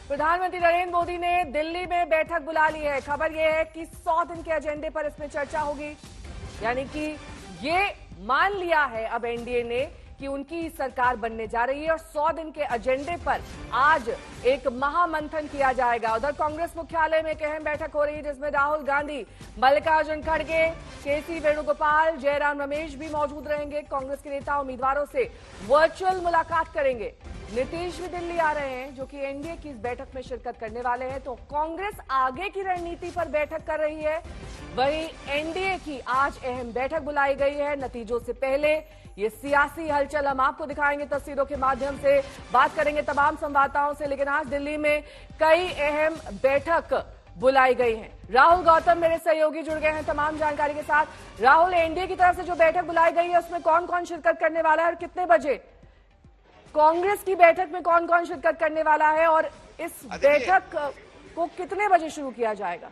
प्रधानमंत्री नरेंद्र मोदी ने दिल्ली में बैठक बुला ली है। खबर यह है कि 100 दिन के एजेंडे पर इसमें चर्चा होगी। यानी कि ये मान लिया है अब एनडीए ने कि उनकी सरकार बनने जा रही है और 100 दिन के एजेंडे पर आज एक महामंथन किया जाएगा। उधर कांग्रेस मुख्यालय में एक अहम बैठक हो रही है जिसमें राहुल गांधी, मल्लिकार्जुन खड़गे, केसी वेणुगोपाल, जयराम रमेश भी मौजूद रहेंगे। कांग्रेस के नेता उम्मीदवारों से वर्चुअल मुलाकात करेंगे। नीतीश भी दिल्ली आ रहे हैं जो कि एनडीए की इस बैठक में शिरकत करने वाले हैं। तो कांग्रेस आगे की रणनीति पर बैठक कर रही है, वहीं एनडीए की आज अहम बैठक बुलाई गई है। नतीजों से पहले ये सियासी हलचल हम आपको दिखाएंगे तस्वीरों के माध्यम से, बात करेंगे तमाम संवाददाताओं से। लेकिन आज दिल्ली में कई अहम बैठक बुलाई गई है। राहुल गौतम मेरे सहयोगी जुड़ गए हैं तमाम जानकारी के साथ। राहुल, एनडीए की तरफ से जो बैठक बुलाई गई है उसमें कौन कौन शिरकत करने वाला है और कितने बजे? कांग्रेस की बैठक में कौन कौन शिरकत करने वाला है और इस बैठक को कितने बजे शुरू किया जाएगा?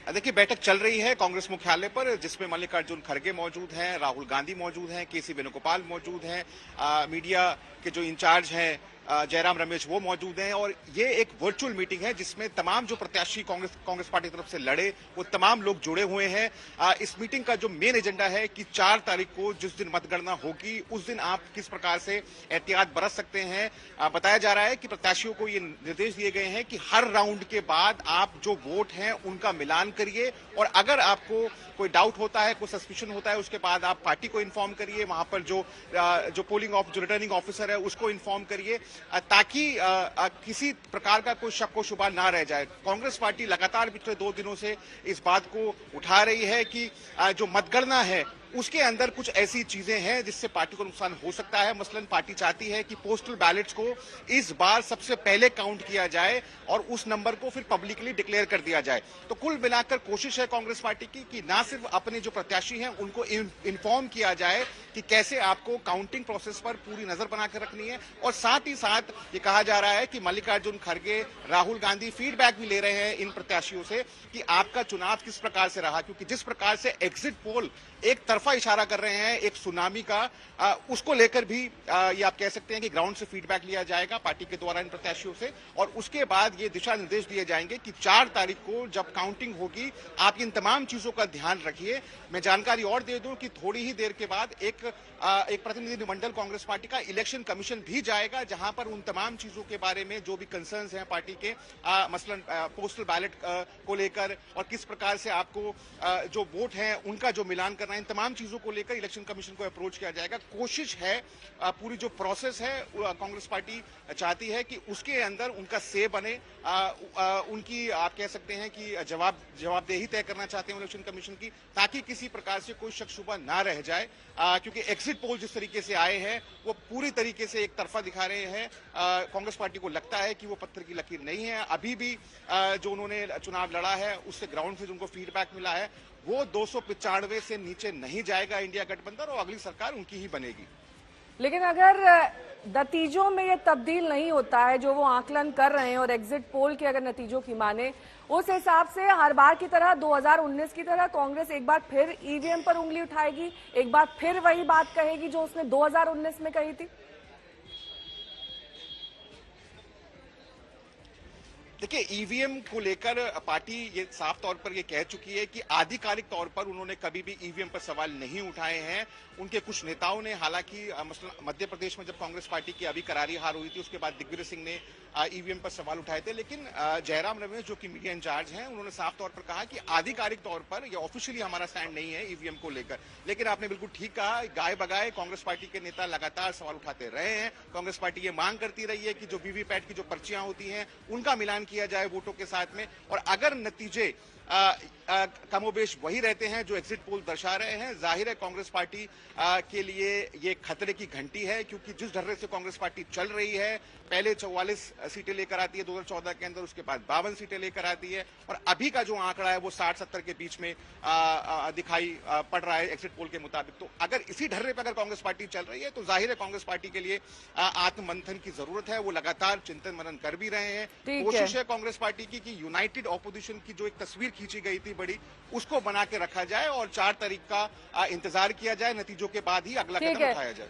देखिए, बैठक चल रही है कांग्रेस मुख्यालय पर, जिसमें मल्लिकार्जुन खड़गे मौजूद हैं, राहुल गांधी मौजूद हैं, केसी वेणुगोपाल मौजूद हैं, मीडिया के जो इंचार्ज हैं जयराम रमेश वो मौजूद हैं। और ये एक वर्चुअल मीटिंग है जिसमें तमाम जो प्रत्याशी कांग्रेस पार्टी की तरफ से लड़े वो तमाम लोग जुड़े हुए हैं। इस मीटिंग का जो मेन एजेंडा है कि 4 तारीख को जिस दिन मतगणना होगी उस दिन आप किस प्रकार से एहतियात बरत सकते हैं। बताया जा रहा है कि प्रत्याशियों को ये निर्देश दिए गए हैं कि हर राउंड के बाद आप जो वोट हैं उनका मिलान करिए और अगर आपको कोई डाउट होता है, कोई सस्पिशन होता है, उसके बाद आप पार्टी को इन्फॉर्म करिए, वहां पर जो रिटर्निंग ऑफिसर है उसको इन्फॉर्म करिए ताकि किसी प्रकार का कोई शक व शुबा ना रह जाए। कांग्रेस पार्टी लगातार पिछले 2 दिनों से इस बात को उठा रही है कि जो मतगणना है उसके अंदर कुछ ऐसी चीजें हैं जिससे पार्टी को नुकसान हो सकता है। मसलन पार्टी चाहती है कि पोस्टल बैलेट्स को इस बार सबसे पहले काउंट किया जाए और उस नंबर को फिर पब्लिकली डिक्लेयर कर दिया जाए। तो कुल मिलाकर कोशिश है कांग्रेस पार्टी की कि ना सिर्फ अपने जो प्रत्याशी हैं उनको इन्फॉर्म किया जाए कि कैसे आपको काउंटिंग प्रोसेस पर पूरी नजर बनाकर रखनी है, और साथ ही साथ ये कहा जा रहा है कि मल्लिकार्जुन खड़गे, राहुल गांधी फीडबैक भी ले रहे हैं इन प्रत्याशियों से कि आपका चुनाव किस प्रकार से रहा, क्योंकि जिस प्रकार से एग्जिट पोल एक तरफा इशारा कर रहे हैं एक सुनामी का, उसको लेकर भी ये आप कह सकते हैं कि ग्राउंड से फीडबैक लिया जाएगा पार्टी के द्वारा इन प्रत्याशियों से, और उसके बाद ये दिशा निर्देश दिए जाएंगे कि 4 तारीख को जब काउंटिंग होगी आप इन तमाम चीजों का ध्यान रखिए। मैं जानकारी और दे दूं कि थोड़ी ही देर के बाद एक प्रतिनिधिमंडल कांग्रेस पार्टी का इलेक्शन कमीशन भी जाएगा, जहां पर उन तमाम चीजों के बारे में जो भी कंसर्न्स हैं पार्टी के, मसलन पोस्टल बैलेट को लेकर और किस प्रकार से आपको जो वोट है उनका जो मिलान करना, इन तमाम चीजों को लेकर इलेक्शन कमीशन को अप्रोच किया जाएगा। कोशिश है पूरी जो प्रोसेस है कांग्रेस पार्टी चाहती है कि उसके अंदर उनका से बने, उनकी आप कह सकते हैं कि जवाबदेही तय करना चाहते हैं इलेक्शन कमीशन की, ताकि किसी प्रकार से कोई शक शुबा ना रह जाए, क्योंकि एग्जिट पोल जिस तरीके से आए हैं वो पूरी तरीके से एक तरफा दिखा रहे हैं। कांग्रेस पार्टी को लगता है कि वो पत्थर की लकीर नहीं है। अभी भी जो उन्होंने चुनाव लड़ा है उससे ग्राउंड से उनको फीडबैक मिला है वो 295 से नीचे नहीं जाएगा इंडिया गठबंधन, और अगली सरकार उनकी ही बनेगी। लेकिन अगर नतीजों में ये तब्दील नहीं होता है जो वो आकलन कर रहे हैं और एग्जिट पोल के अगर नतीजों की माने, उस हिसाब से हर बार की तरह 2019 की तरह कांग्रेस एक बार फिर ईवीएम पर उंगली उठाएगी, एक बार फिर वही बात कहेगी जो उसने 2019 में कही थी। देखिए, ईवीएम को लेकर पार्टी ये साफ तौर पर ये कह चुकी है कि आधिकारिक तौर पर उन्होंने कभी भी ईवीएम पर सवाल नहीं उठाए हैं। उनके कुछ नेताओं ने, हालांकि मसलन मध्य प्रदेश में जब कांग्रेस पार्टी की अभी करारी हार हुई थी उसके बाद दिग्विजय सिंह ने ईवीएम पर सवाल उठाए थे, लेकिन जयराम रमेश जो कि मीडिया इंचार्ज हैं उन्होंने साफ तौर पर कहा कि आधिकारिक तौर पर यह ऑफिशियली हमारा स्टैंड नहीं है ईवीएम को लेकर। लेकिन आपने बिल्कुल ठीक कहा, गाय बगाए कांग्रेस पार्टी के नेता लगातार सवाल उठाते रहे हैं। कांग्रेस पार्टी ये मांग करती रही है कि जो वीवीपैट की जो पर्चियां होती हैं उनका मिलान किया जाए वोटों के साथ में, और अगर नतीजे कमोबेश वही रहते हैं जो एग्जिट पोल दर्शा रहे हैं, जाहिर है कांग्रेस पार्टी के लिए ये खतरे की घंटी है, क्योंकि जिस ढर्रे से कांग्रेस पार्टी चल रही है, पहले 44 सीटें लेकर आती है 2014 के अंदर, उसके बाद 52 सीटें लेकर आती है, और अभी का जो आंकड़ा है वो 60-70 के बीच में दिखाई पड़ रहा है एग्जिट पोल के मुताबिक। तो अगर इसी ढर्रे पर अगर कांग्रेस पार्टी चल रही है तो जाहिर है कांग्रेस पार्टी के लिए आत्ममंथन की जरूरत है। वो लगातार चिंतन मनन कर भी रहे हैं। कोशिश है कांग्रेस पार्टी की कि यूनाइटेड ऑपोजिशन की जो एक तस्वीर खींची गई थी बड़ी, उसको बना के रखा जाए और 4 तारीख का इंतजार किया जाए, नतीजों के बाद ही अगला कदम उठाया जाए।